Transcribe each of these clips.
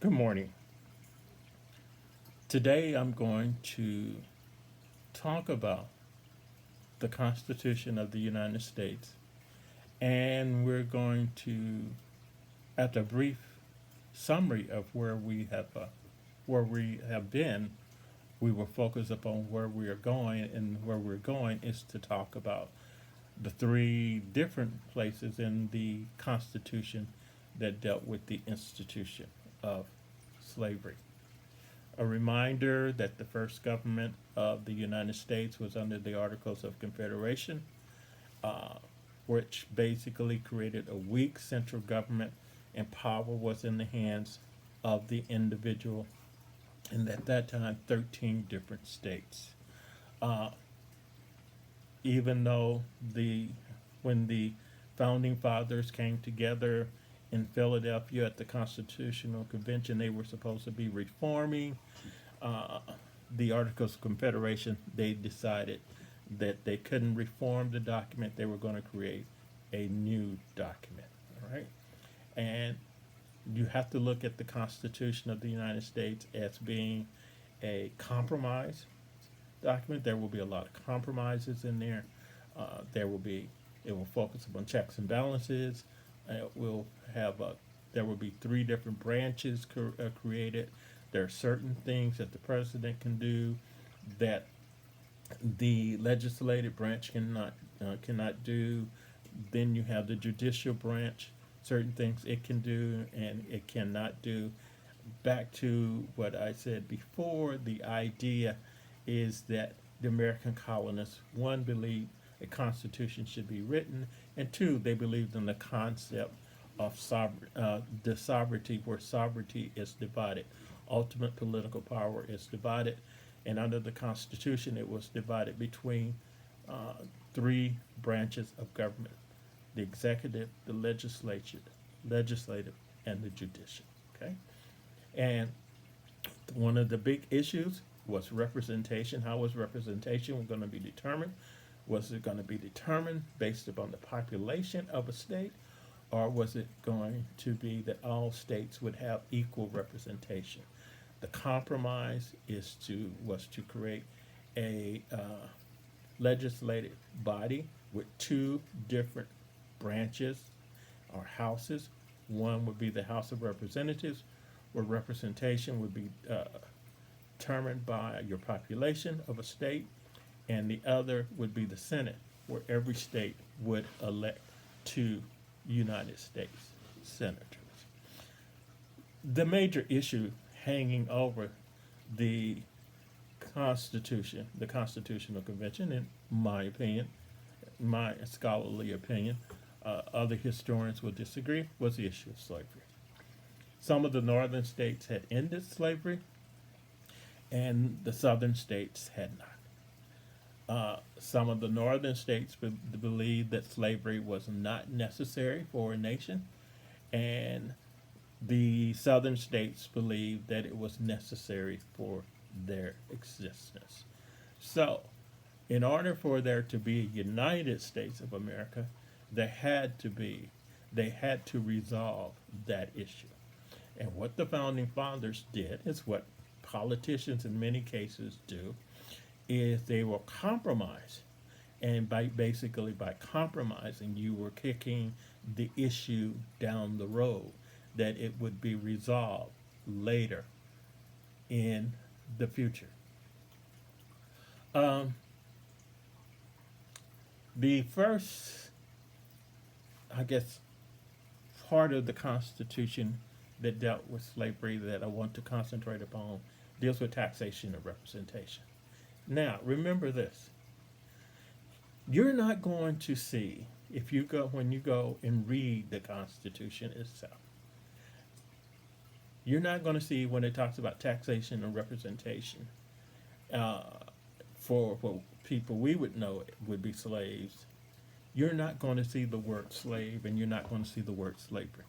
Good morning. Today I'm going to talk about the Constitution of the United States, and we're going to, at a brief summary of where we have been, we will focus upon where we are going, and where we're going is to talk about the three different places in the Constitution that dealt with the institution of slavery. A reminder that the first government of the United States was under the Articles of Confederation, uh, which basically created a weak central government, and power was in the hands of the individual, and at that time, 13 different states. Uh, Even though when the founding fathers came together in Philadelphia at the Constitutional Convention, they were supposed to be reforming uh, the Articles of Confederation. They decided that they couldn't reform the document. They were going to create a new document. All right, and you have to look at the Constitution of the United States as being a compromise document. There will be a lot of compromises in there. There will be it will focus upon checks and balances. It will have there will be three different branches created. There are certain things that the president can do that the legislative branch cannot do. Then you have the judicial branch. Certain things it can do and it cannot do. Back to what I said before, the idea is that the American colonists, one, believed a constitution should be written, and two, they believed in the concept of the sovereignty, where sovereignty is divided. Ultimate political power is divided, and under the Constitution, it was divided between uh, three branches of government: the executive, the legislative, and the judicial. Okay, and one of the big issues was representation. How was representation going to be determined? Was it going to be determined based upon the population of a state, or was it going to be that all states would have equal representation? The compromise was to create a legislative body with two different branches or houses. One would be the House of Representatives, where representation would be determined by your population of a state, and the other would be the Senate, where every state would elect two United States senators. The major issue hanging over the Constitution, the Constitutional Convention, in my opinion, my scholarly opinion, other historians will disagree, was the issue of slavery. Some of the northern states had ended slavery, and the southern states had not. Some of the northern states believed that slavery was not necessary for a nation, and the southern states believed that it was necessary for their existence. So, in order for there to be a United States of America, there had to be, they had to resolve that issue. And what the founding fathers did is what politicians in many cases do, is they will compromise. And by compromising, you were kicking the issue down the road, that it would be resolved later in the future. Um, the first, I guess, part of the Constitution that dealt with slavery that I want to concentrate upon deals with taxation and representation. Now, remember this. You're not going to see, if you go when you go and read the Constitution itself, you're not going to see when it talks about taxation and representation uh, for what people we would know would be slaves. You're not going to see the word slave, and you're not going to see the word slavery.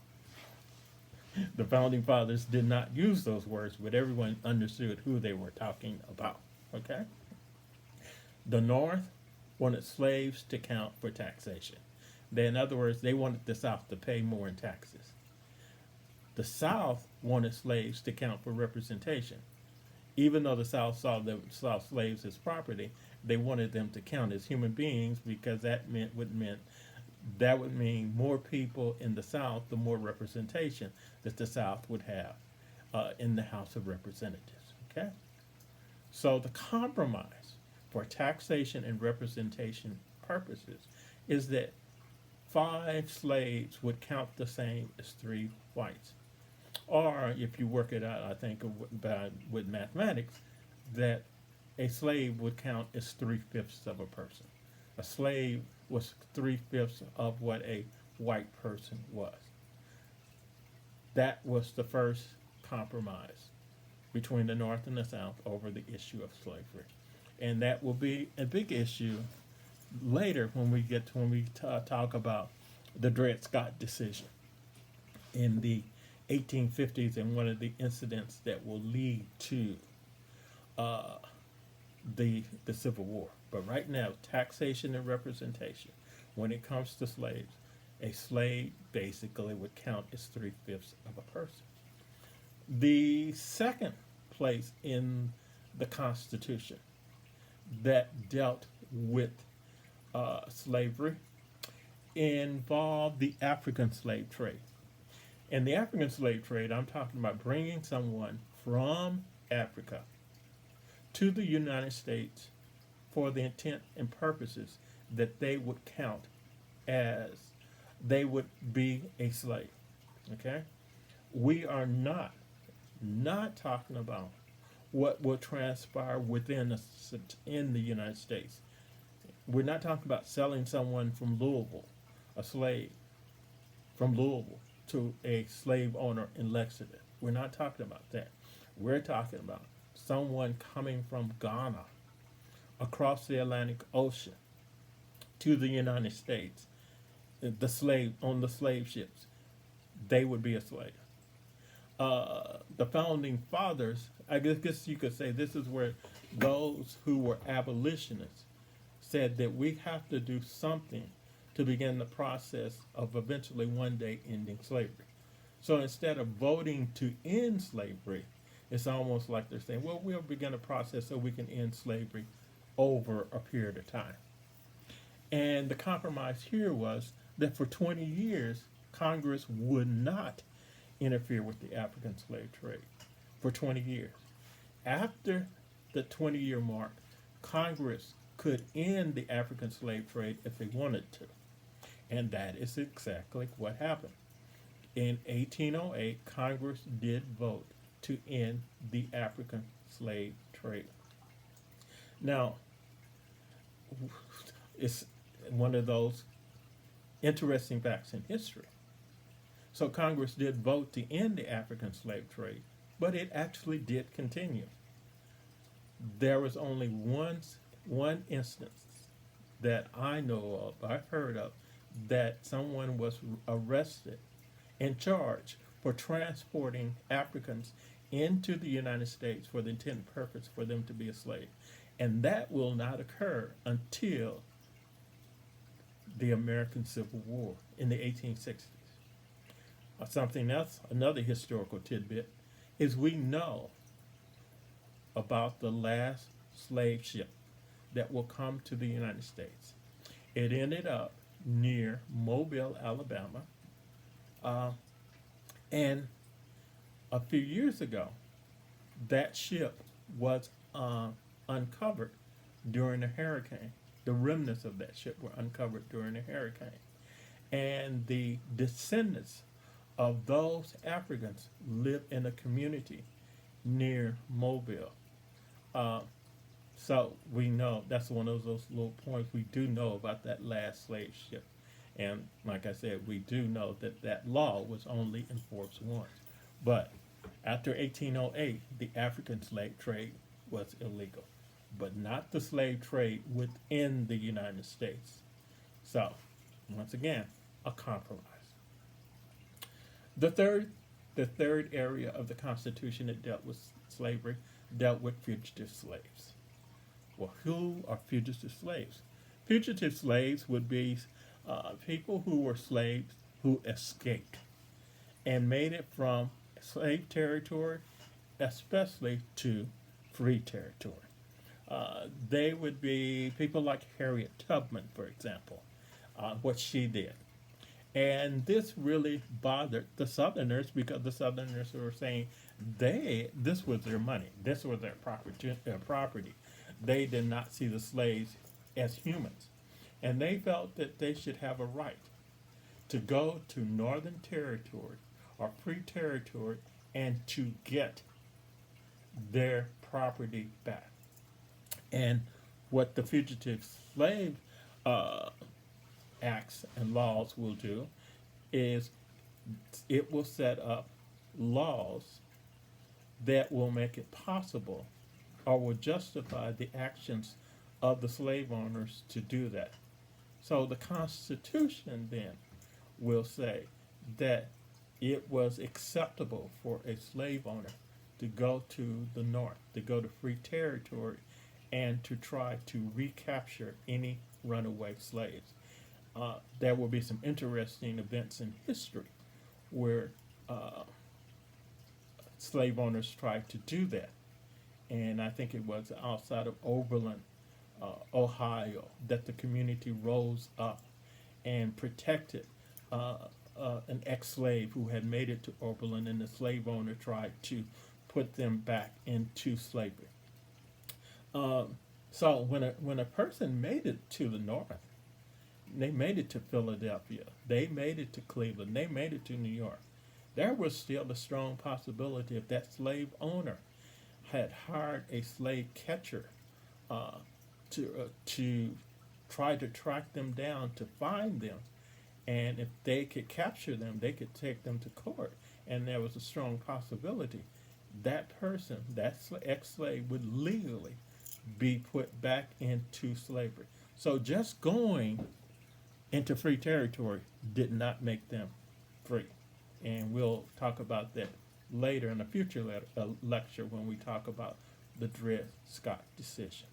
The founding fathers did not use those words, but everyone understood who they were talking about. Okay? The North wanted slaves to count for taxation. In other words, they wanted the South to pay more in taxes. The South wanted slaves to count for representation. Even though the South saw slaves as property, they wanted them to count as human beings because that would mean more people in the South, the more representation that the South would have in the House of Representatives. Okay, so the compromise for taxation and representation purposes is that 5 slaves would count the same as 3 whites. Or if you work it out, I think with mathematics, that a slave would count as 3/5 of a person. A slave was 3/5 of what a white person was. That was the first compromise between the North and the South over the issue of slavery, and that will be a big issue later when we talk about the Dred Scott decision in the 1850s and one of the incidents that will lead to the Civil War. But right now, taxation and representation. When it comes to slaves, a slave basically would count as 3/5 of a person. The second place in the Constitution that dealt with slavery involved the African slave trade. In the African slave trade, I'm talking about bringing someone from Africa to the United States for the intent and purposes that they would count as they would be a slave. Okay? We are not talking about what will transpire in the United States. We're not talking about selling someone from Louisville, a slave from Louisville, to a slave owner in Lexington. We're not talking about that. We're talking about someone coming from Ghana across the Atlantic Ocean to the United States. The slave on the slave ships, they would be a slave. The founding fathers, I guess you could say, this is where those who were abolitionists said that we have to do something to begin the process of eventually one day ending slavery. So instead of voting to end slavery, it's almost like they're saying, well, we'll begin a process so we can end slavery over a period of time. And the compromise here was that for 20 years, Congress would not interfere with the African slave trade for 20 years. After the 20-year mark, Congress could end the African slave trade if they wanted to. And that is exactly what happened. In 1808, Congress did vote to end the African slave trade. Now, it's one of those interesting facts in history. So Congress did vote to end the African slave trade, but it actually did continue. There was only one instance that I know of, I've heard of, that someone was arrested and charged for transporting Africans into the United States for the intent and purpose for them to be a slave. And that will not occur until the American Civil War in the 1860s. Something else, another historical tidbit, is we know about the last slave ship that will come to the United States. It ended up near Mobile, Alabama, and a few years ago, that ship was uncovered during a hurricane. The remnants of that ship were uncovered during a hurricane. And the descendants of those Africans live in a community near Mobile. So we know that's one of those little points we do know about that last slave ship. And like I said, we do know that that law was only enforced once. But after 1808, the African slave trade was illegal, but not the slave trade within the United States. So, once again, a compromise. The third area of the Constitution that dealt with slavery dealt with fugitive slaves. Well, who are fugitive slaves? Fugitive slaves would be people who were slaves who escaped. and made it from slave territory, especially to free territory. They would be people like Harriet Tubman, for example, what she did. And this really bothered the Southerners because the Southerners were saying this was their money, this was their property. They did not see the slaves as humans, and they felt that they should have a right to go to Northern Territory or free territory and to get their property back. And what the Fugitive Slave uh, Acts and laws will do is it will set up laws that will make it possible or will justify the actions of the slave owners to do that. So the Constitution then will say that it was acceptable for a slave owner to go to the North, to go to free territory, and to try to recapture any runaway slaves. There will be some interesting events in history where slave owners tried to do that. And I think it was outside of Oberlin, Ohio, that the community rose up and protected an ex-slave who had made it to Oberlin, and the slave owner tried to put them back into slavery. So when a person made it to the North, they made it to Philadelphia, they made it to Cleveland, they made it to New York, there was still a strong possibility if that slave owner had hired a slave catcher to try to track them down, to find them, and if they could capture them, they could take them to court, and there was a strong possibility that person, that ex-slave, would legally be put back into slavery. So just going into free territory did not make them free. And we'll talk about that later in a future lecture when we talk about the Dred Scott decision.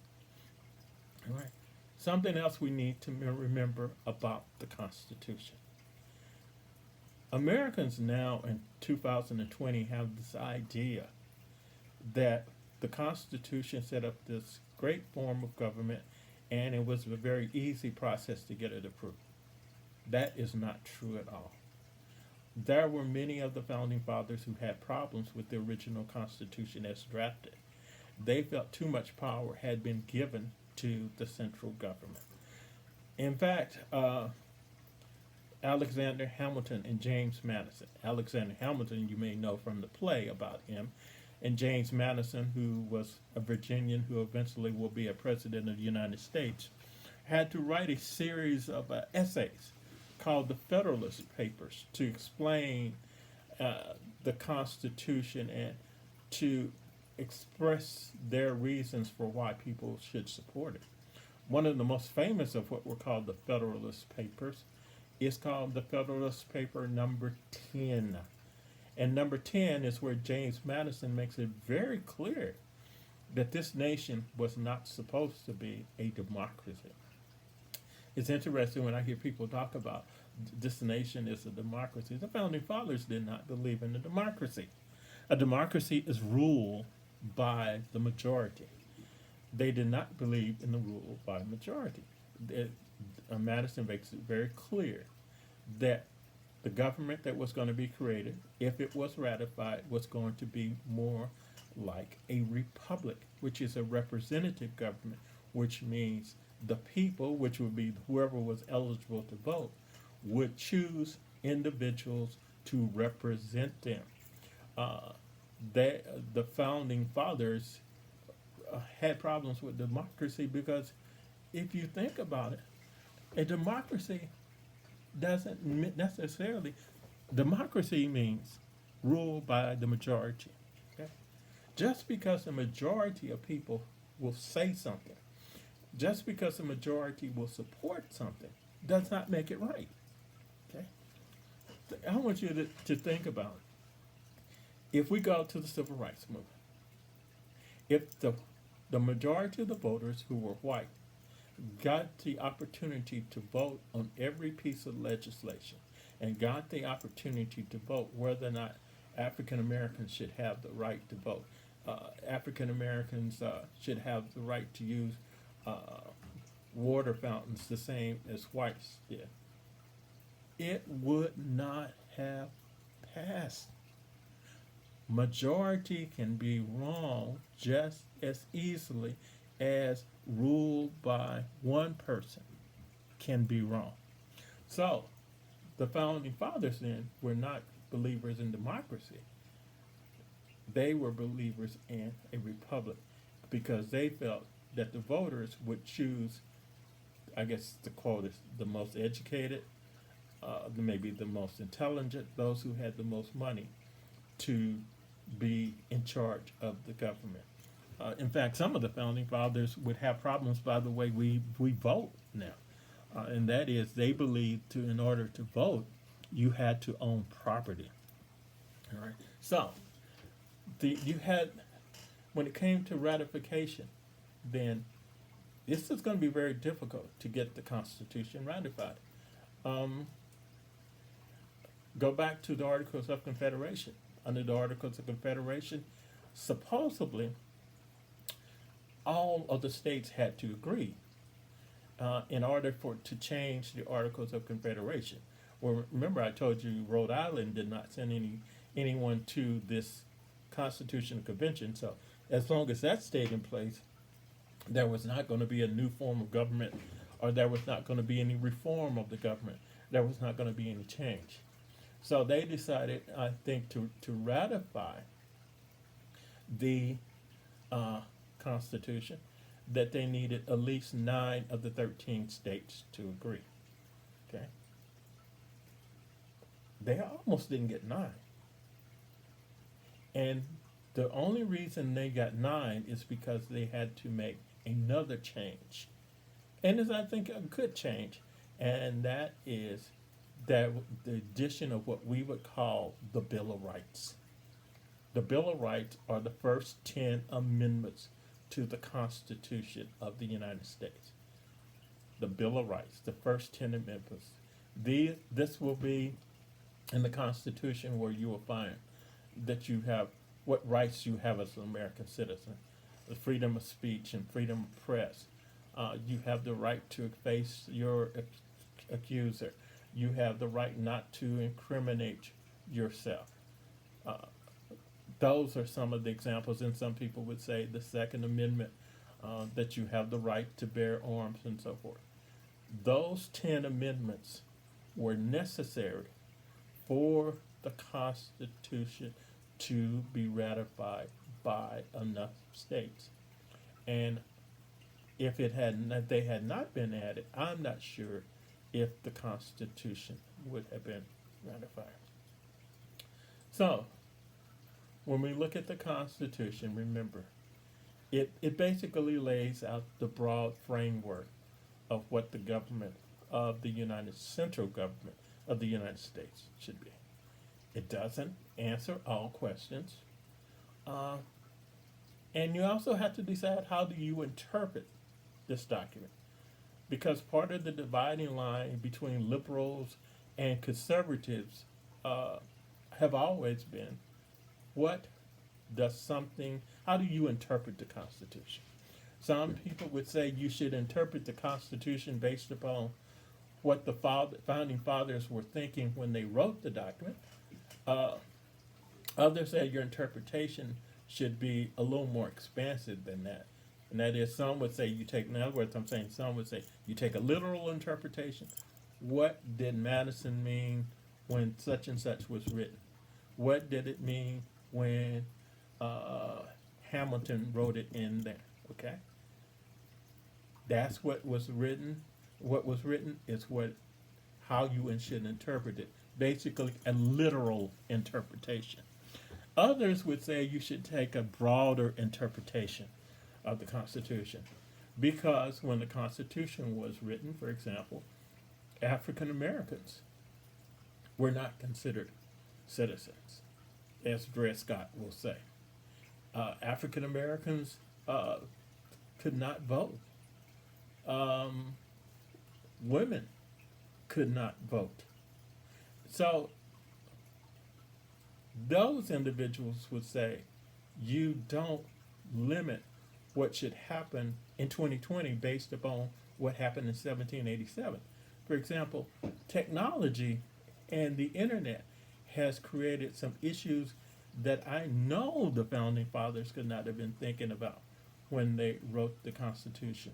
All right. Something else we need to remember about the Constitution. Americans now in 2020 have this idea that the Constitution set up this great form of government and it was a very easy process to get it approved. That is not true at all. There were many of the founding fathers who had problems with the original Constitution as drafted. They felt too much power had been given to the central government. In fact, Alexander Hamilton and James Madison. Alexander Hamilton, you may know from the play about him, and James Madison, who was a Virginian who eventually will be a president of the United States, had to write a series of essays called the Federalist Papers to explain the Constitution and to express their reasons for why people should support it. One of the most famous of what were called the Federalist Papers is called the Federalist Paper number 10. And number 10 is where James Madison makes it very clear that this nation was not supposed to be a democracy. It's interesting when I hear people talk about this nation is a democracy. The founding fathers did not believe in a democracy. A democracy is ruled by the majority. They did not believe in the rule by majority. Madison makes it very clear that the government that was going to be created, if it was ratified, was going to be more like a republic, which is a representative government, which means the people, which would be whoever was eligible to vote, would choose individuals to represent them. The founding fathers had problems with democracy because if you think about it, a democracy doesn't necessarily, democracy means rule by the majority. Okay? Just because a majority of people will say something, just because a majority will support something, does not make it right. Okay? I want you to think about it. If we go to the Civil Rights Movement, if the majority of the voters who were white got the opportunity to vote on every piece of legislation, and got the opportunity to vote whether or not African Americans should have the right to vote. African Americans should have the right to use uh, water fountains the same as whites did. It would not have passed. Majority can be wrong just as easily as ruled by one person can be wrong. So, the founding fathers then were not believers in democracy. They were believers in a republic because they felt that the voters would choose, I guess the quote is the most educated, maybe the most intelligent, those who had the most money to be in charge of the government. In fact, some of the founding fathers would have problems by the way we vote now. And that is, they believed in order to vote, you had to own property. All right. So, you had, when it came to ratification, then this is going to be very difficult to get the Constitution ratified. Um, Go back to the Articles of Confederation. Under the Articles of Confederation, supposedly all of the states had to agree in order to change the Articles of Confederation. Well, remember I told you Rhode Island did not send anyone to this Constitutional Convention. So as long as that stayed in place, there was not going to be a new form of government, or there was not going to be any reform of the government. There was not going to be any change. So they decided, I think, to ratify the Constitution, that they needed at least 9 of the 13 states to agree. Okay? They almost didn't get 9. And the only reason they got 9 is because they had to make another change. And as I think a good change, and that is that the addition of what we would call the Bill of Rights. The Bill of Rights are the first 10 amendments to the Constitution of the United States. The Bill of Rights, the first 10 amendments. This will be in the Constitution where you will find that you have what rights you have as an American citizen. The freedom of speech and freedom of press. You have the right to face your accuser. You have the right not to incriminate yourself. Those are some of the examples, and some people would say the Second Amendment, that you have the right to bear arms and so forth. Those 10 amendments were necessary for the Constitution to be ratified by enough states. And if they had not been added, I'm not sure if the Constitution would have been ratified. So, when we look at the Constitution, remember, it basically lays out the broad framework of what the government of the central government of the United States should be. It doesn't answer all questions. And you also have to decide, how do you interpret this document? Because part of the dividing line between liberals and conservatives have always been, how do you interpret the Constitution? Some people would say you should interpret the Constitution based upon what the founding fathers were thinking when they wrote the document. Others say your interpretation should be a little more expansive than that. And that is, some would say in other words, some would say you take a literal interpretation. What did Madison mean when such and such was written? What did it mean when Hamilton wrote it in there? Okay? That's what was written. What was written is how you should interpret it. Basically, a literal interpretation. Others would say you should take a broader interpretation of the Constitution, because when the Constitution was written, for example, African Americans were not considered citizens, as Dred Scott will say. African Americans could not vote. Women could not vote. So those individuals would say you don't limit what should happen in 2020 based upon what happened in 1787. For example, technology and the internet has created some issues that I know the founding fathers could not have been thinking about when they wrote the Constitution.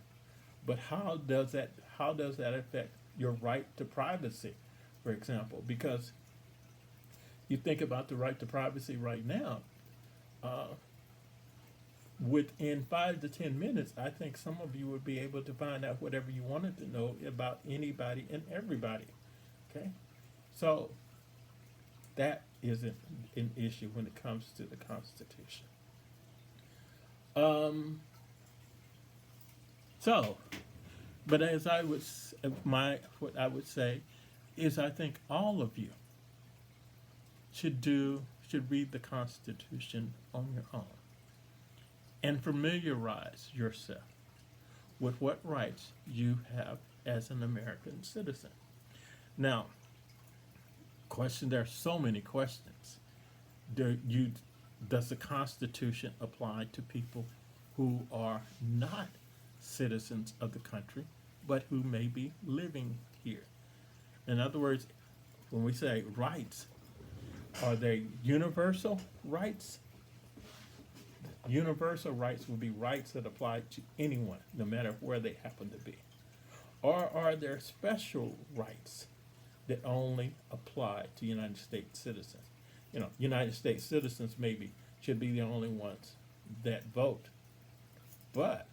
But how does that affect your right to privacy, for example? Because you think about the right to privacy right now, uh, within 5 to 10 minutes, I think some of you would be able to find out whatever you wanted to know about anybody and everybody. Okay, so that isn't an issue when it comes to the Constitution. Um, so, but as I would, my what I would say is, I think all of you should read the Constitution on your own and familiarize yourself with what rights you have as an American citizen. Now, there are so many questions. Does the Constitution apply to people who are not citizens of the country, but who may be living here? In other words, when we say rights, are they universal rights? Universal rights would be rights that apply to anyone, no matter where they happen to be. Or are there special rights that only apply to United States citizens? United States citizens maybe should be the only ones that vote. But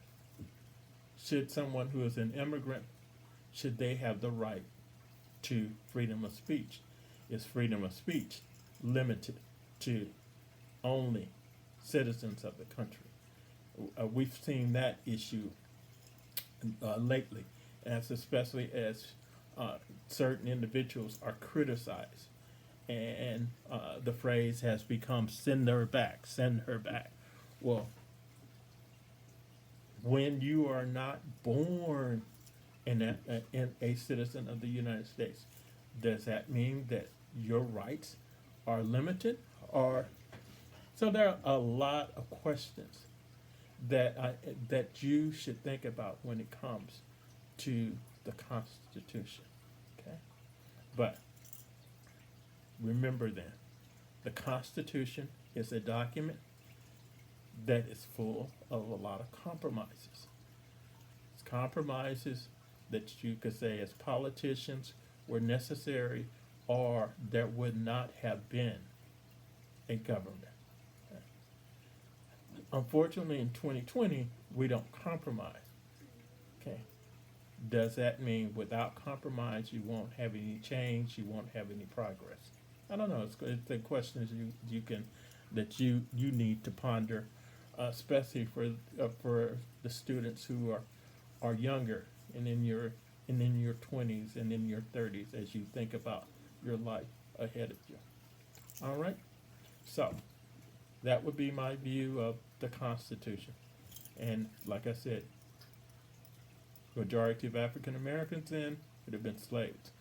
should someone who is an immigrant, should they have the right to freedom of speech? Is freedom of speech limited to only citizens of the country? We've seen that issue lately, especially as certain individuals are criticized, and the phrase has become "send her back, send her back." Well, when you are not born in a citizen of the United States, does that mean that your rights are limited? Or so there are a lot of questions that you should think about when it comes to the Constitution. Okay, but remember then, the Constitution is a document that is full of a lot of compromises. It's compromises that you could say, as politicians, were necessary, or there would not have been a government. Unfortunately, in 2020, we don't compromise. Okay. Does that mean without compromise you won't have any change, you won't have any progress? I don't know. It's the questions you need to ponder, especially for the students who are younger and in your 20s and in your 30s, as you think about your life ahead of you. All right. So that would be my view of the Constitution. And like I said, majority of African Americans then would have been slaves.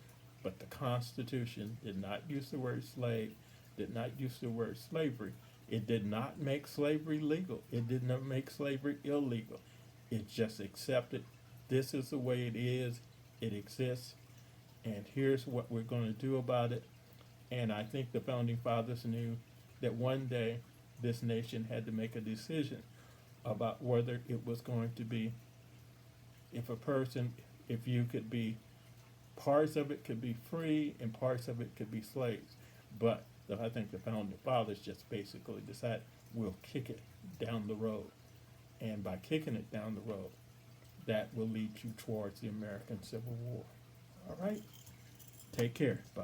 But the Constitution did not use the word slave, did not use the word slavery. It did not make slavery legal. It did not make slavery illegal. It just accepted this is the way it is, it exists, and here's what we're going to do about it. And I think the founding fathers knew that one day this nation had to make a decision about whether it was going to be, if you could be, parts of it could be free and parts of it could be slaves. But I think the founding fathers just basically decided we'll kick it down the road. And by kicking it down the road, that will lead you towards the American Civil War. All right? Take care. Bye.